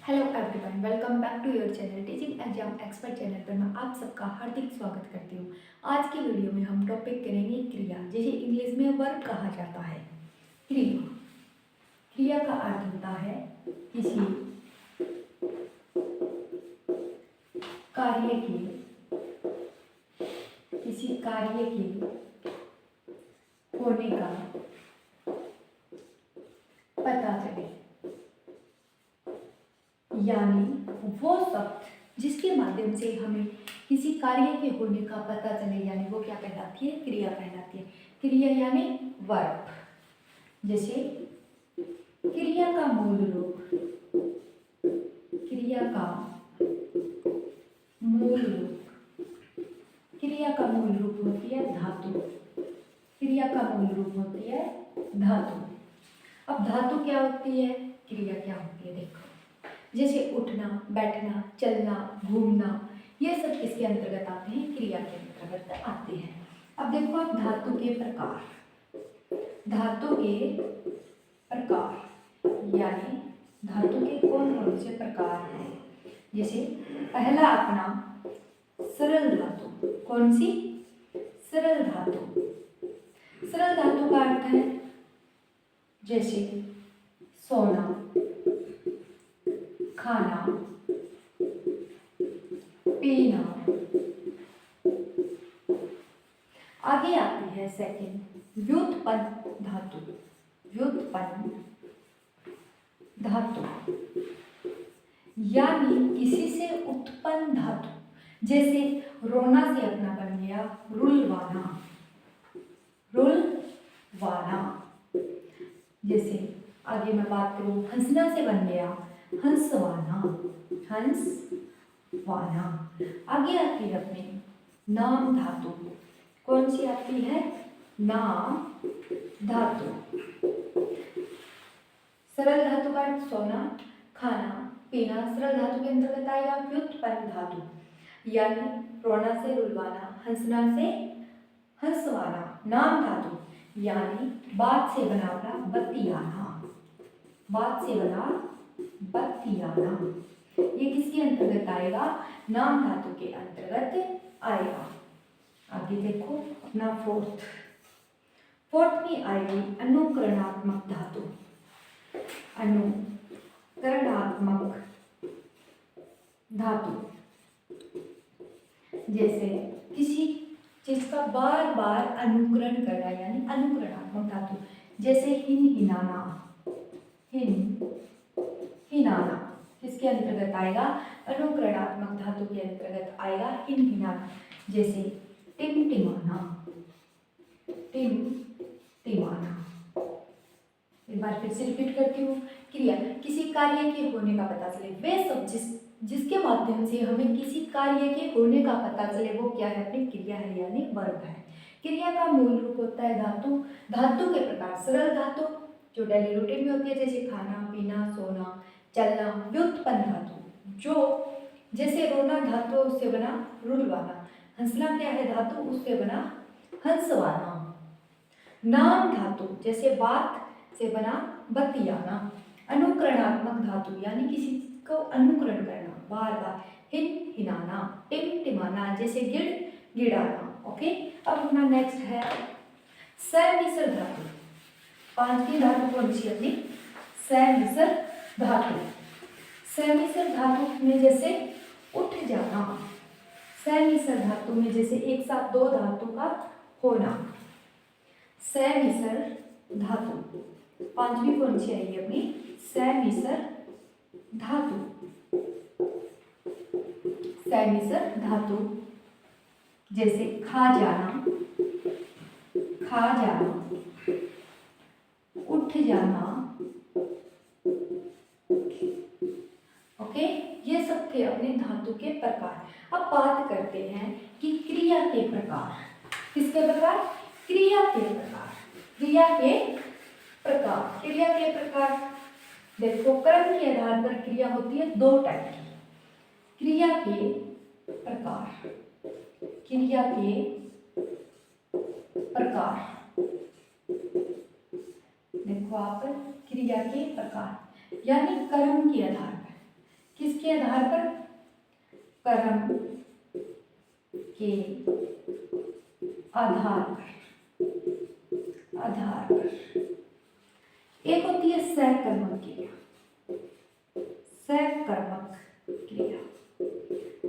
Hello everyone, welcome back to your channel teaching exam expert channel पर मैं आप सबका हार्दिक स्वागत करती हूँ। आज की वीडियो में हम टॉपिक करेंगे क्रिया, जिसे इंग्लिश में वर्ब कहा जाता है। क्रिया क्रिया का अर्थ होता है किसी कार्य के होने का पता चले, यानी वो शब्द जिसके माध्यम से हमें किसी कार्य के होने का पता चले, यानी वो क्या कहलाती है? क्रिया कहलाती है। क्रिया यानी वर्ब। जैसे क्रिया का मूल रूप होती है धातु। क्रिया का मूल रूप होती है धातु। अब धातु क्या होती है, क्रिया क्या होती है? देखो, जैसे उठना, बैठना, चलना, घूमना, ये सब किसके अंतर्गत आते हैं? क्रिया के अंतर्गत आते हैं। अब देखो आप धातु के प्रकार, यानी धातु के कौन कौन से प्रकार हैं। जैसे पहला अपना सरल धातु। कौन सी? सरल धातु। सरल धातु का अर्थ है जैसे सोना, खाना, पीना। आगे आती है सेकंड व्युत्पन्न धातु। यानी किसी से उत्पन्न धातु। जैसे रोना से अपना बन गया रुलवाना। जैसे आगे मैं बात करूं, हंसना से बन गया हंसवाना। आगे आती है अपनी नाम धातु। कौन सी आती है? नाम धातु। सरल धातु का सोना, खाना, पीना सरल धातु के अंतर्गत आएगा। व्युत्पन्न धातु यानी रोना से रुलवाना, हंसना से हंसवाना। नाम धातु यानी बात से बना बतियाना। ये किसके अंतर्गत आएगा? नाम धातु के अंतर्गत आएगा। आगे देखो अपना फोर्थ में आएगी अनुकरणात्मक धातु। जैसे किसी चीज का बार बार अनुकरण करना, यानी अनुकरणात्मक धातु। जैसे हिनाना किसके अंतर्गत आएगा? अनुकरणात्मक धातु के अंतर्गत आएगा हिनाना। जैसे टिमटिमाना। एक बार फिर से रिपीट करती हूँ। क्रिया किसी कार्य के होने का पता चले, वे सब जिसके माध्यम से हमें किसी कार्य के होने का पता चले, वो क्या है? अपनी क्रिया है, यानी वर्ब है। क्रिया का मूल रूप होता है धातु के प्रकार सरल धातु जो डेली रूटीन में होती है, जैसे खाना, पीना, सोना, चलना। व्युत्पन्न धातु जो जैसे रोना धातु उससे बना रुलवाना, हंसना क्या है धातु, उससे बना हंसवाना। नाम धातु जैसे बात से बना बतियाना। अनुकरणात्मक धातु यानी किसी को अनुकरण करना बार बार, हिनाना, टिमटिमाना, जैसे गिड़ाना। ओके, अब अपना नेक्स्ट है समिश्र धातु। पांचवी धातु कौन सी अपनी? समिश्र धातु। समिश्र धातु में जैसे उठ जाना, समिश्र धातु में जैसे एक साथ दो धातु का होना। समिश्र धातु पांचवी कौन सी आएगी अपनी? समिश्र धातु। जैसे खा जाना, उठ जाना। ओके, ये सब थे अपने धातु के प्रकार। अब बात करते हैं कि क्रिया के प्रकार। किसके प्रकार? क्रिया के प्रकार देखो, क्रम के आधार पर क्रिया होती है दो टाइप की। क्रिया के प्रकार देखो आप, क्रिया के प्रकार यानी क्रम के आधार पर। किसके आधार पर? कर्म के आधार पर। एक होती है सकर्मक क्रिया,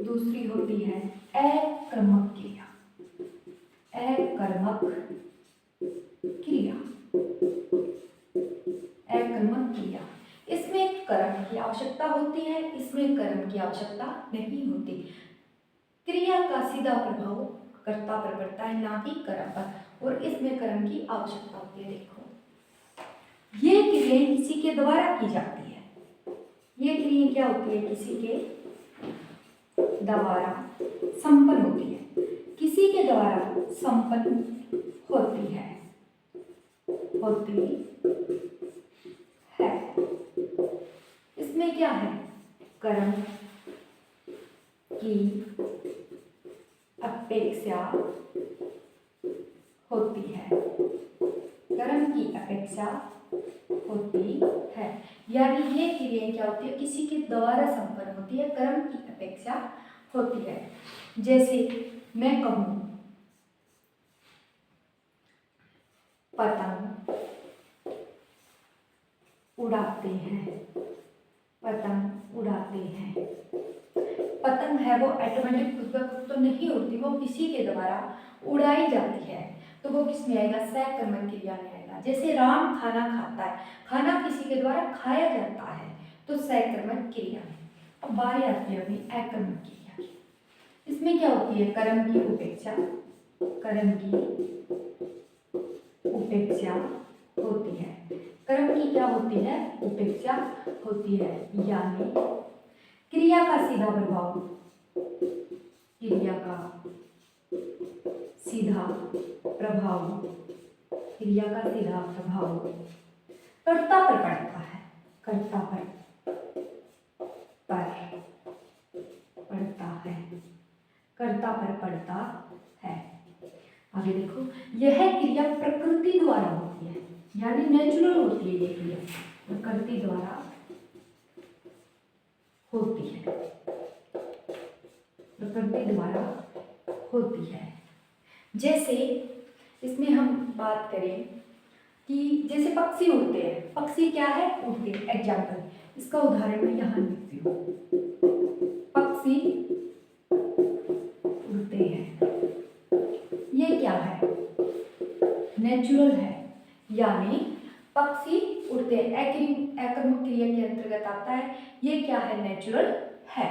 दूसरी होती है अकर्मक क्रिया। इसमें कर्म की आवश्यकता होती है, इसमें कर्म की आवश्यकता नहीं होती। क्रिया का सीधा प्रभाव कर्ता पर पड़ता है, ना कि कर्म पर, और इसमें कर्म की आवश्यकता होती है। देखो, ये क्रियाएं किसी के द्वारा की जाती है। ये क्रिया क्या होती है? किसी के द्वारा संपन्न होती है, किसी के द्वारा संपन्न होती है। इसमें क्या है? कर्म की अपेक्षा होती है, कर्म की अपेक्षा होती है। यानी ये क्रियाएं क्या होती है? किसी के द्वारा संपन्न होती है, कर्म की अपेक्षा होती है। जैसे मैं कहूं पतंग उड़ाते हैं, पतंग है वो ऑटोमेटिक खुद ब खुद तो नहीं उड़ती, वो किसी के द्वारा उड़ाई जाती है, तो वो किस में आएगा? सकर्मक क्रिया में आएगा। जैसे राम खाना खाता है, खाना किसी के द्वारा खाया जाता है, तो सकर्मक क्रिया में। अब बारी आती है अपनी अकर्मक क्रिया की। इसमें क्या होती है? कर्म की उपेक्षा होती है। कर्म की क्या होती है? उपेक्षा होती है, यानी क्रिया का सीधा प्रभाव कर्ता पर पड़ता है, कर्ता पर पड़ता है। आगे देखो, यह क्रिया प्रकृति द्वारा होती है, यानी नेचुरल होती है। ये क्रिया प्रकृति द्वारा होती है। जैसे इसमें हम बात करें कि जैसे पक्षी उड़ते हैं, पक्षी क्या है? उड़ते हैं। एग्जाम्पल, इसका उदाहरण मैं यहाँ लिखती हूँ, पक्षी उड़ते हैं। ये क्या है? नेचुरल है, यानी पक्षी उड़ते हैं, अकर्मक क्रिया के अंतर्गत आता है। ये क्या है? नेचुरल है।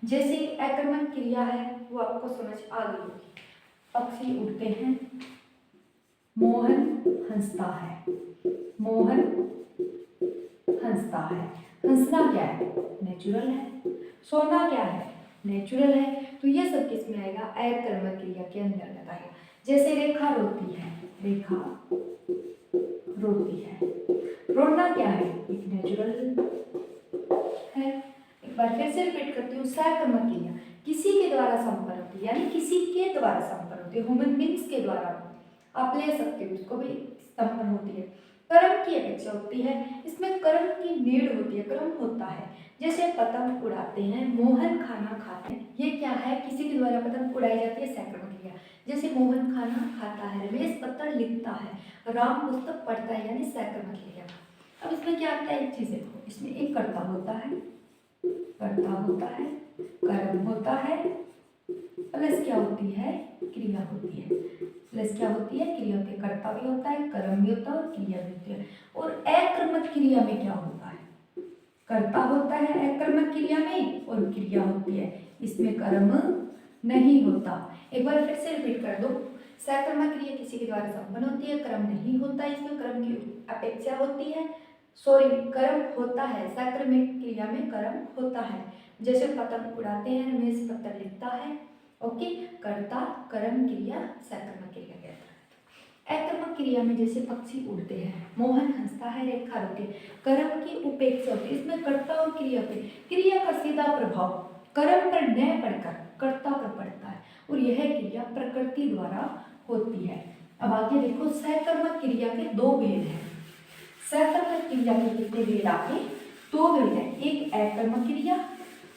जैसे अकर्मक क्रिया है वो आपको समझ आ गई होगी। पक्षी उड़ते हैं, मोहन हंसता है। हंसना क्या है? नेचुरल है। सोना क्या है? नेचुरल है। तो ये सब किस में आएगा? अकर्मक क्रिया के अंतर्गत आएगा। जैसे रेखा रोती है, रोना क्या है? एक नेचुरल है। एक बार फिर से रिपीट करती हूँ, सकर्मक क्रिया किसी के द्वारा संपन्न होती है, यानी किसी के द्वारा संपन्न होती है, ह्यूमन बींग्स के द्वारा आप ले सकते हो, उसको भी संपन्न होती है। कर्म की अपेक्षा होती है, इसमें कर्म की नीड होती है, कर्म होता है। जैसे पतंग उड़ाते हैं, मोहन खाना खाते हैं, ये क्या है? किसी के द्वारा पतंग उड़ाई जाती है, सकर्मक क्रिया। जैसे मोहन खाना खाता है, रमेश पत्र लिखता है, राम पुस्तक पढ़ता है, यानी सकर्मक क्रिया। अब इसमें क्या आता है? एक चीज देखो, इसमें एक कर्ता होता है, कर्म होता है, प्लस क्या होती है? क्रिया होती है। क्रिया होती है, कर्ता भी होता है, कर्म भी होता है और क्रिया भी होती है। और अकर्मक क्रिया में क्या होता है? कर्ता होता है अकर्मक क्रिया में और क्रिया होती है, इसमें कर्म नहीं होता। एक बार फिर से रिपीट कर दो, सकर्मक क्रिया किसी के द्वारा संपन्न होती है, कर्म नहीं होता, इसमें कर्म की अपेक्षा होती है। कर्म होता है, सकर्मक क्रिया में कर्म होता है। जैसे पतंग उड़ाते हैं, रमेश पत्र लिखता है, ओके। कर्ता, कर्म, क्रिया, सकर्मक क्रिया कहता है। अकर्मक क्रिया में जैसे पक्षी उड़ते हैं, मोहन हंसता है, रेखा रोती है, कर्म की उपेक्षा होती है। इसमें कर्ता और क्रिया पे, क्रिया का सीधा प्रभाव कर्म पर न पड़कर कर्ता पर पड़ता है, और यह क्रिया प्रकृति द्वारा होती है। अब आगे देखो, सकर्मक क्रिया के दो भेद हैं। सकर्मक क्रिया के कितने भेद आगे? दो भेद हैं, एक अकर्मक क्रिया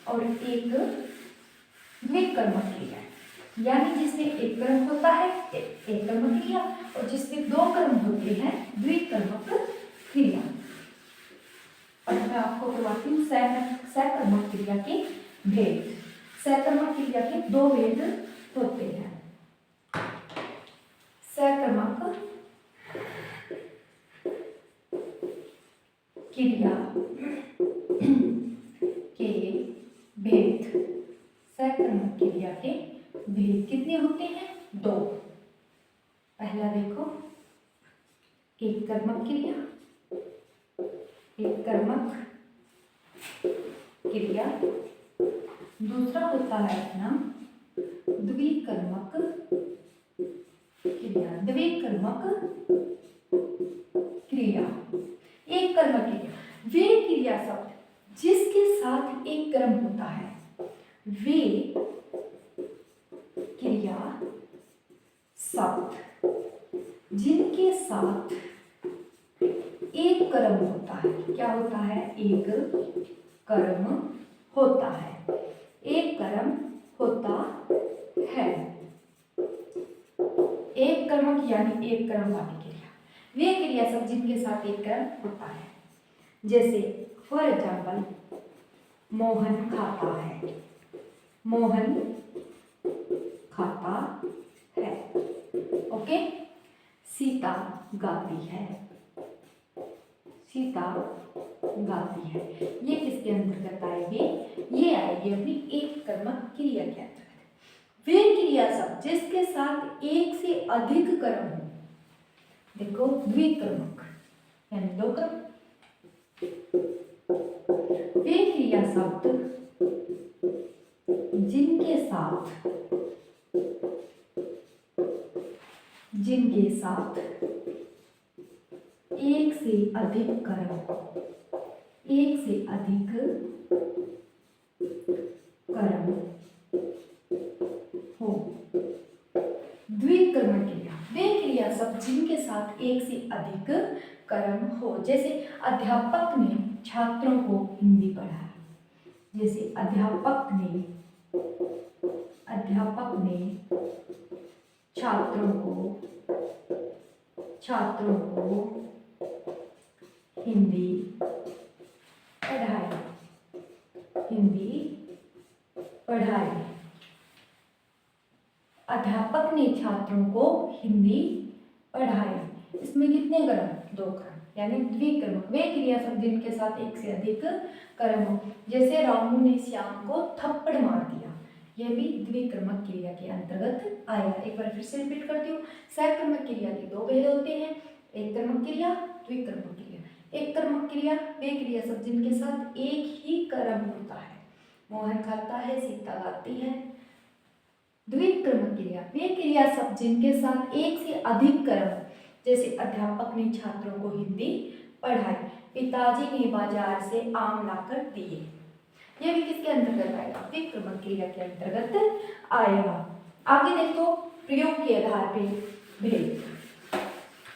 और एक द्विकर्मक क्रिया, यानी जिसमें एक कर्म होता है एक कर्मक क्रिया और जिसमें दो कर्म होते हैं द्विकर्मक क्रिया। और मैं आपको करवाती हूँ सकर्मक क्रिया के भेद। सकर्मक क्रिया के दो भेद होते हैं। सकर्मक क्रिया के भेद। सकर्मक क्रिया के भेद कितने होते हैं? दो। पहला देखो, एक कर्मक क्रिया, एक कर्मक क्रिया। दूसरा होता है अपना द्विकर्मक क्रिया। द्विकर्मक क्रिया, एक कर्मक क्रिया वे क्रिया शब्द जिसके साथ एक कर्म होता है, वे क्रिया शब्द जिनके साथ एक कर्म होता है। क्या होता है? एक कर्म होता है। एक कर्म होता है। एक कर्मक यानी एक कर्म वाली क्रिया, वे क्रिया शब्द जिनके साथ एक कर्म होता है। जैसे फॉर एग्जाम्पल, मोहन खाता है। मोहन खाता है। ओके। सीता गाती है। सीता गाती है। ये किसके अंतर्गत आएगी? ये आएगी अपनी एक कर्मक क्रिया के अंतर्गत। वे क्रिया शब्द जिसके साथ एक से अधिक कर्म हो, देखो द्विकर्मक यानी दो कर्म। वे क्रिया शब्द जिनके साथ एक से अधिक कर्म, एक से अधिक कर्म हो। द्विकर्मक क्रिया, वे क्रिया शब्द जिनके साथ एक से अधिक कर्म हो। जैसे अध्यापक ने छात्रों को हिंदी पढ़ाया। जैसे अध्यापक ने छात्रों को हिंदी पढ़ाई। अध्यापक ने छात्रों को हिंदी पढ़ाई। इसमें कितने कर्म? दो कर्म यानी द्विकर्मक। वे क्रिया शब्द जिनके साथ एक से अधिक कर्म हो। जैसे रामू ने श्याम को थप्पड़ मार दिया, यह भी द्विकर्मक क्रिया के अंतर्गत आएगा। एक बार फिर से रिपीट करती हूँ। सकर्मक क्रिया के दो भेद होते हैं, एक कर्मक क्रिया, द्विकर्मक क्रिया। एक कर्मक क्रिया वे क्रिया शब्द जिनके साथ एक ही कर्म होता है। मोहन खाता है, सीता गाती है। द्विकर्मक क्रिया वे क्रिया शब्द जिनके साथ एक से अधिक कर्म, जैसे अध्यापक ने छात्रों को हिंदी पढ़ाई। पिताजी ने बाजार से आम लाकर दिए। यह भी किसके अंतर्गत आएगा? द्विकर्मक क्रिया के अंतर्गत आएगा। आगे देखो, प्रयोग के आधार पे भेद।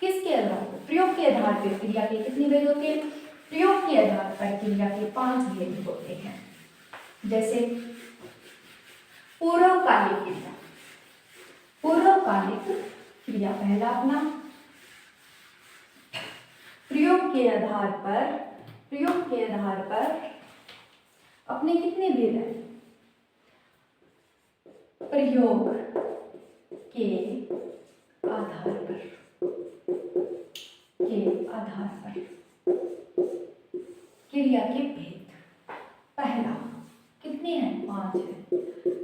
किसके आधार पर? प्रयोग के आधार पर क्रिया के कितने भेद होते हैं? प्रयोग के आधार पर क्रिया के 5 भेद होते हैं। जैसे पूर्वकालिक क्रिया। पूर्वकालिक क्रिया पहला अपना प्रयोग के आधार पर अपने कितने भेद हैं? प्रयोग के आधार पर क्रिया के भेद। पहला कितने हैं? 5 है।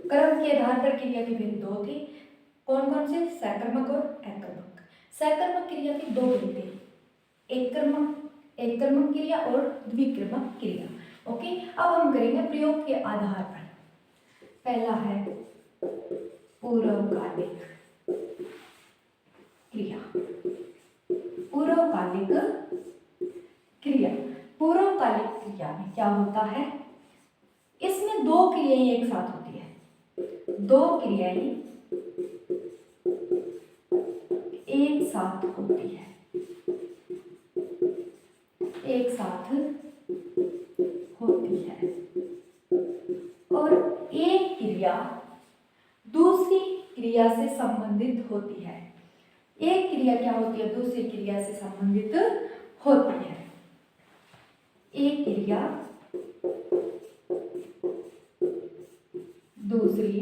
कर्म के आधार पर क्रिया के भेद 2 थे। कौन कौन से? सकर्मक और अकर्मक। सकर्मक क्रिया के 2 भेद थे, एक कर्मक क्रिया और द्विकर्मक क्रिया। ओके। अब हम करेंगे प्रयोग के आधार पर। पहला है पूर्वकालिक क्रिया। पूर्वकालिक क्रिया में क्या होता है? इसमें 2 क्रियाएं एक साथ होती है। 2 क्रियाएं एक साथ होती है। क्रिया दूसरी क्रिया से संबंधित होती है। एक क्रिया क्या होती है, दूसरी क्रिया से संबंधित होती है। एक क्रिया दूसरी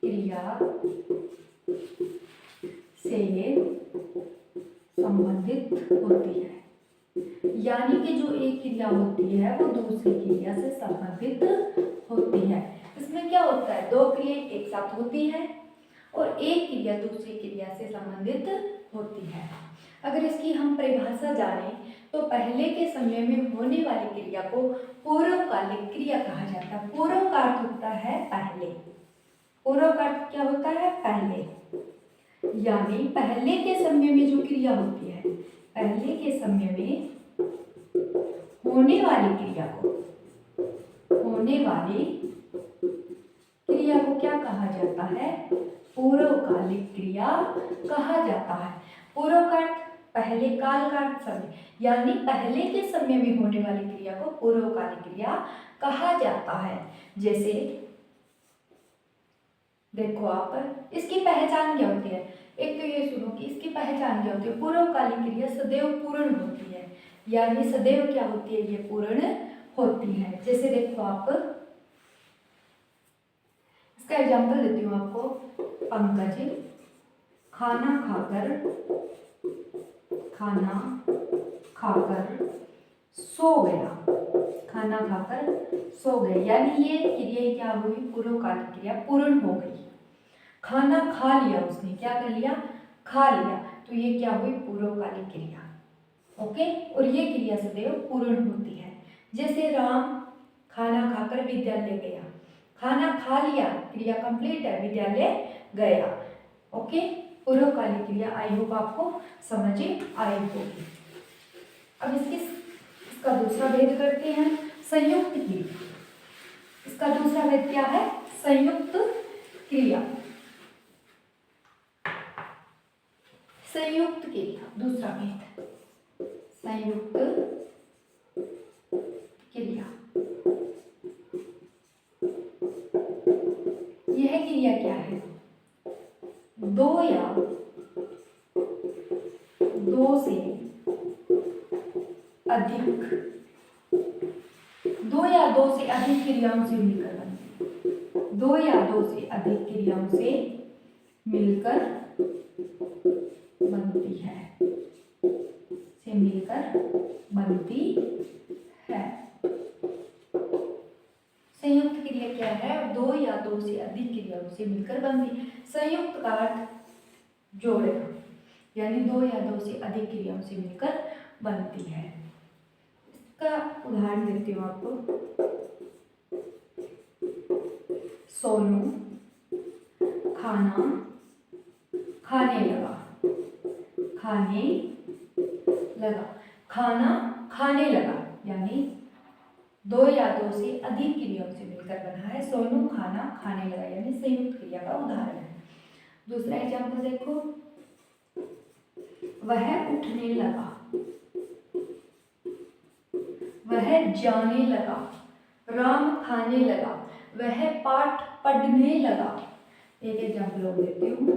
क्रिया से संबंधित होती है, यानी कि जो एक क्रिया होती है वो दूसरी क्रिया से संबंधित होती है। इसमें क्या होता है, दो क्रिया एक साथ होती है और एक क्रिया दूसरी क्रिया से संबंधित होती है। अगर इसकी हम परिभाषा जानें तो पहले के समय में होने वाली क्रिया को पूर्वकालिक क्रिया कहा जाता है। पूर्व का अर्थ होता है पहले, पूर्व का अर्थ क्या होता है, पहले, यानी पहले के समय में जो क्रिया होती है, पहले के समय में होने वाली क्रिया को, होने वाली क्रिया को क्या कहा जाता है, पूर्वकालिक क्रिया कहा जाता है। पूर्व का अर्थ पहले, काल का अर्थ समय, यानी पहले के समय में होने वाली क्रिया को पूर्वकालिक क्रिया कहा जाता है। जैसे देखो आप, इसकी पहचान क्या होती है, एक तो ये सुनो कि इसकी पहचान क्या होती है, पूर्वकालिक क्रिया सदैव पूर्ण होती है, यानी सदैव क्या होती है, ये पूर्ण होती है। जैसे देखो आप, इसका एग्जांपल देती हूँ आपको। पंकज खाना खाकर सो गया, खाना खाकर सो गए, यानी ये क्रिया क्या हुई, पूर्वकालिक क्रिया पूर्ण हो गई। खाना खा लिया उसने, क्या कर लिया, खा लिया, तो ये क्या हुई, पूर्वकालिक क्रिया। ओके, और ये क्रिया सदैव पूर्ण होती है। जैसे राम खाना खाकर विद्यालय गया, खाना खा लिया, क्रिया कंप्लीट है, विद्यालय गया। ओके, पूर्वकालिक क्रिया आई होप आपको समझ आई होगी। अब इसका दूसरा भेद करते हैं, संयुक्त क्रिया। इसका दूसरा भेद क्या है, संयुक्त क्रिया। संयुक्त क्रिया दूसरा भेद, संयुक्त क्रिया। यह क्रिया क्या है, दो या दो से अधिक क्रियाओं से मिलकर बनती है। दो या दो से अधिक क्रियाओं से मिलकर बनती है, से मिलकर बनती है। संयुक्त क्रिया क्या है, दो या दो से अधिक क्रियाओं से मिलकर बनती है। संयुक्त का अर्थ जोड़ना, यानी दो या दो से अधिक क्रियाओं से मिलकर बनती है। इसका उदाहरण देती हूँ आपको। सोनू खाना खाने लगा, खाने लगा, खाना खाने लगा, यानी दो या दो से अधिक क्रियाओं से मिलकर बना है। सोनू खाना खाने लगा, यानी संयुक्त क्रिया का उदाहरण है। दूसरा एग्जाम्पल देखो, वह उठने लगा, वह जाने लगा, राम खाने लगा, वह पाठ पढ़ने लगा। एक एग्जाम्पल और देती हूँ,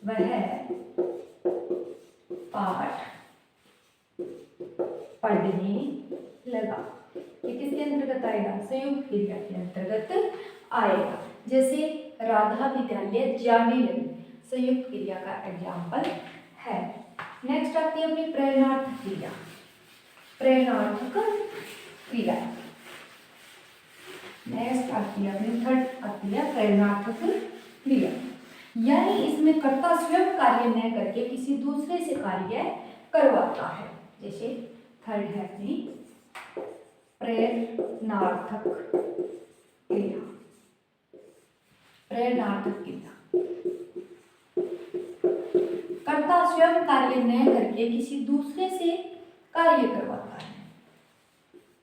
वह पाठ पढ़ने लगा। ये किसके अंतर्गत आएगा, संयुक्त क्रिया के अंतर्गत आएगा। जैसे राधा विद्यालय जाने लगी, संयुक्त क्रिया का एग्जाम्पल है। नेक्स्ट आती है अपनी प्रेरणार्थक क्रिया। प्रेरणार्थक क्रिया नेक्स्ट आती है अपनी थर्ड आती है प्रेरणार्थक क्रिया, यानी इसमें कर्ता स्वयं कार्य न करके किसी दूसरे से कार्य करवाता है। जैसे थर्ड है अपनी प्रेरणार्थक क्रिया। प्रेरणार्थक क्रिया, कर्ता स्वयं कार्य न करके किसी दूसरे से कार्य करवाता है।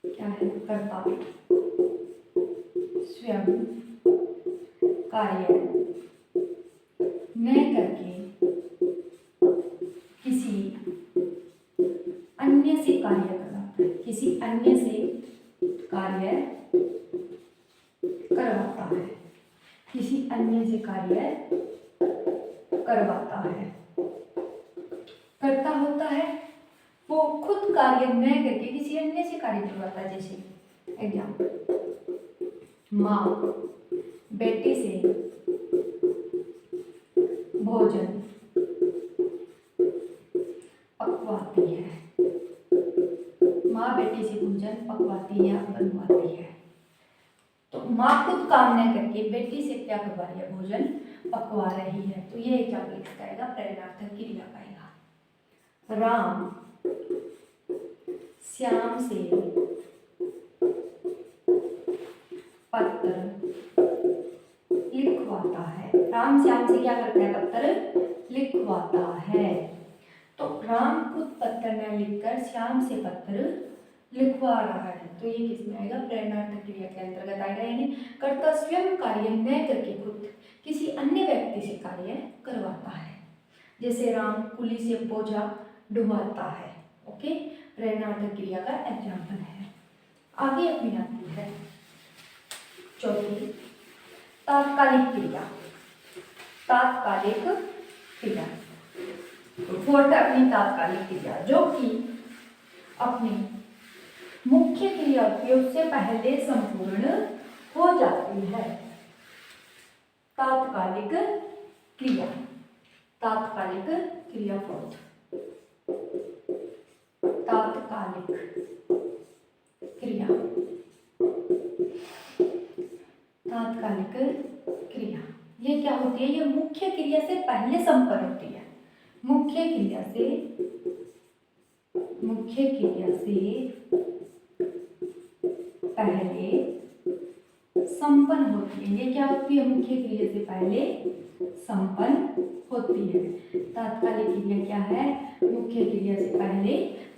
क्या है, कर्ता स्वयं कार्य न करके किसी अन्य से कार्य करवाता है, किसी अन्य से कार्य अन्य से कार्य करवाता है। करता होता है, वो खुद कार्य न करके किसी अन्य से कार्य करवाता है। जैसे एग्जाम्पल, माँ बेटी से भोजन पकवाती है। माँ बेटी से भोजन पकवाती या बनवाती है। तो माँ खुद काम न करके बेटी से क्या करवा रही है, भोजन पकवा रही है। तो ये एग्जाम्पल किसका आएगा, प्रेरणार्थक क्रिया का आएगा। राम श्याम से पत्र लिखवाता है। राम श्याम से क्या करता है, पत्र लिखवाता है। तो राम खुद पत्र न लिखकर श्याम से पत्र लिखवा रहा है। तो ये किसमें आएगा, प्रेरणार्थक क्रिया के अंतर्गत आएगा। यानी कर्ता स्वयं कार्य न करके खुद किसी अन्य व्यक्ति से कार्य करवाता है। जैसे राम कुली से बोझा ढुवाता है। ओके, प्रेरणार्थक क्रिया का एग्जाम्पल है। आगे अपनी आती है चौथी, तात्कालिक क्रिया। तात्कालिक क्रिया, फोर्थ अपनी तात्कालिक क्रिया, जो कि अपनी मुख्य क्रिया उपयोग से पहले संपूर्ण हो जाती है। तात्कालिक क्रिया, तात्कालिक क्रिया फोर्थ, तात्कालिक क्रिया। तात्कालिक क्रिया ये क्या होती है, ये मुख्य क्रिया से पहले संपन्न होती है। मुख्य क्रिया से पहले संपन्न होती है। ये क्या होती है, मुख्य क्रिया से पहले संपन्न होती है। तात्कालिक क्रिया क्या है, मुख्य क्रिया से पहले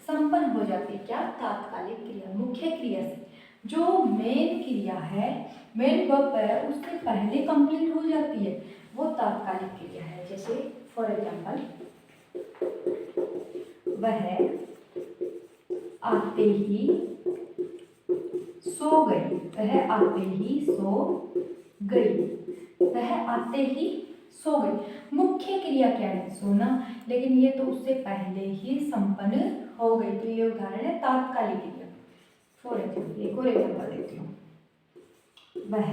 संपन्न हो जाती है। क्या, तात्कालिक क्रिया मुख्य क्रिया से, जो मेन क्रिया है, मेन वर्ब है, उससे पहले कंप्लीट हो जाती है, वो तात्कालिक क्रिया है। जैसे फॉर एग्जाम्पल, वह आते ही सो गई। वह आते ही सो गई। वह आते ही सो गई। मुख्य क्रिया क्या है, सोना, लेकिन ये तो उससे पहले ही संपन्न हो गई। तो ये उदाहरण है तात्कालिक क्रिया। फॉर एग्जाम्पल, एक और एग्जाम्पल देती हूँ। वह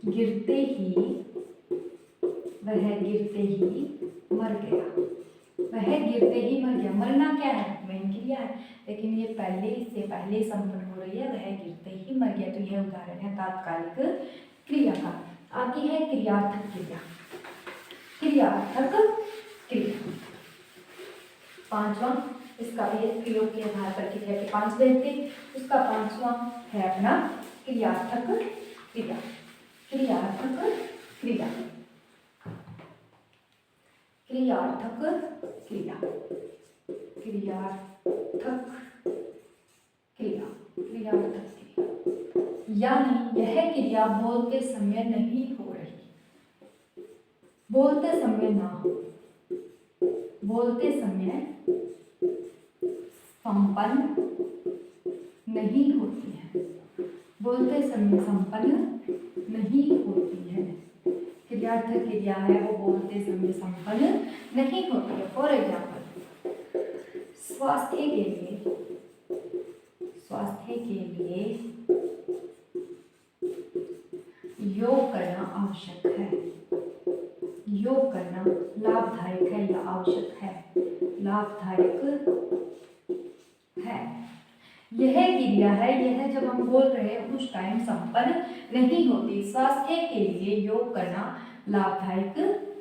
गिरते ही मर गया। वह गिरते ही मर गया। मरना क्या है, मेन क्रिया है, लेकिन ये पहले, इससे पहले संपन्न हो रही है। वह गिरते ही मर गया। तो यह उदाहरण है तात्कालिक क्रिया का। आगे है क्रियार्थक क्रिया। क्रियार्थक क्रिया पांचवा, इसका भी प्रयोग के आधार पर क्रिया के 5 व्यक्ति, उसका 5वां है अपना क्रियार्थक क्रिया। क्रियार्थक क्रिया, क्रियार्थक क्रिया, क्रियार्थक क्रिया, क्रियार्थक क्रिया, यानी यह क्रिया बोलते समय नहीं हो रही। बोलते समय ना हो, बोलते समय संपन्न नहीं होती है। बोलते समय संपन्न नहीं होती है। क्रियार्थक क्रिया है, वो बोलते समय संपन्न नहीं होती है। फॉर एग्जाम्पल, स्वास्थ्य के लिए योग करना आवश्यक है। योग करना लाभदायक है या आवश्यक है, लाभदायक है। यह क्रिया है, यह जब हम बोल रहे हैं उस टाइम संपन्न नहीं होती। स्वास्थ्य के लिए योग करना लाभदायक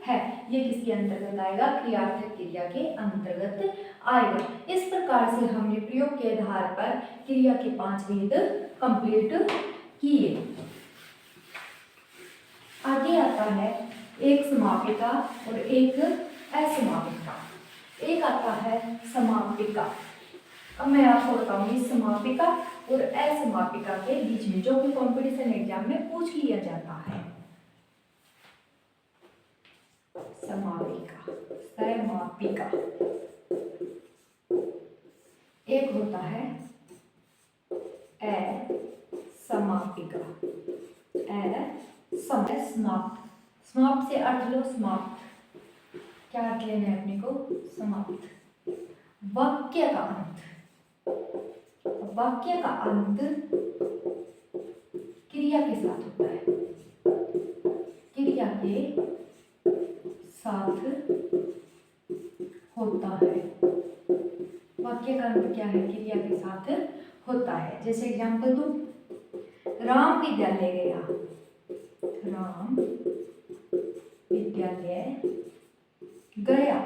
है, ये किसके अंतर्गत आएगा, क्रियार्थक क्रिया के अंतर्गत आएगा। इस प्रकार से हमने प्रयोग के आधार पर क्रिया के 5 भेद कंप्लीट किए। आगे आता है एक समापिका और एक असमापिका। एक आता है समापिका। अब मैं आपको बताऊंगी समापिका और असमापिका के बीच में, जो कि कंपटीशन एग्जाम में पूछ लिया जाता है। समापिका, समापिका, एक होता है असमापिका, असमापिका। है समाप्त। समाप्त से अर्थ लो समाप्त। क्या अर्थ लेना है अपने को? समाप्त। वाक्य का अंत। वाक्य का अंत क्रिया के साथ होता है। क्रिया के साथ होता है। वाक्य का अंत क्या है? क्रिया के साथ होता है। जैसे एग्जांपल दूं, राम विद्यालय गया। राम विद्यालय गया।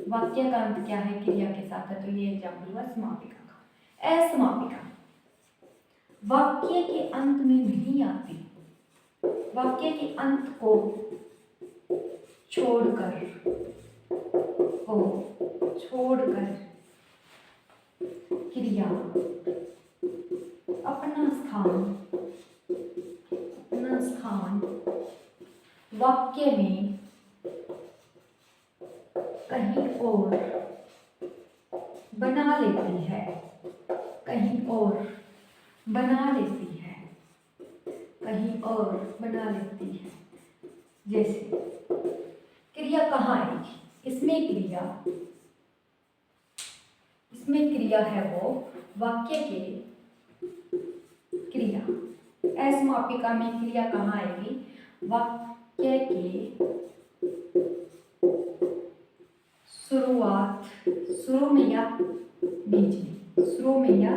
वाक्य का अंत क्या है? क्रिया के साथ है, तो ये एग्जांपल हुआ समापिका का। असमापिका वाक्य के अंत में नहीं आती। वाक्य के अंत को छोड़कर क्रिया अपना स्थान वाक्य में कहीं और बना लेती है। कहीं और बना लेती है। कहीं और बना लेती है। जैसे क्रिया कहाँ आएगी? इसमें क्रिया है वो वाक्य के क्रिया। असमापिका में क्रिया कहाँ आएगी? वाक्य के शुरुआत, शुरू में या बीच में। शुरू में या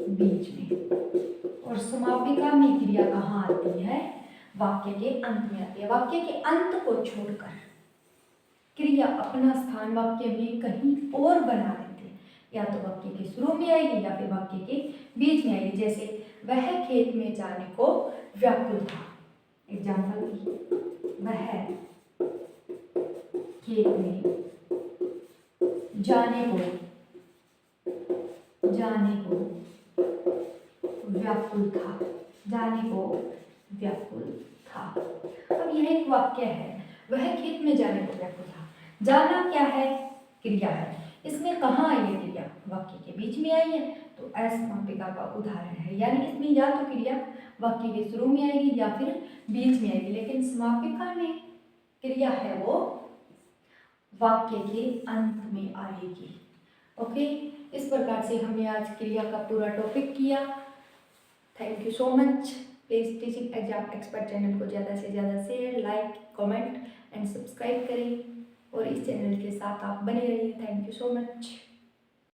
बीच में। और समापिका में क्रिया कहाँ आती है? वाक्य के अंत में आती है। वाक्य के अंत को छोड़कर क्रिया अपना स्थान वाक्य में कहीं और बना लेते हैं। या तो वाक्य के शुरू में आएगी या फिर वाक्य के बीच में आएगी। जैसे वह खेत में जाने को व्याकुल था। एग्जाम्पल, वह खेत में जाने को व्याकुल था। जाने को व्याकुल था। अब यह एक वाक्य है, वह खेत में जाने को व्याकुल था। जाना क्या है? क्रिया है। इसमें कहाँ आई है क्रिया? वाक्य के बीच में आई है, तो असमापिका का उदाहरण है। यानी इसमें या तो क्रिया वाक्य के शुरू में आएगी या फिर बीच में आएगी, लेकिन समापिका में क्रिया है वो वाक्य के अंत में आएगी। ओके, इस प्रकार से हमने आज क्रिया का पूरा टॉपिक किया। Thank you so much. Please teaching exam expert channel को ज़्यादा से ज़्यादा share, like, comment and subscribe करें और इस चैनल के साथ आप बने रहिए। Thank you so much.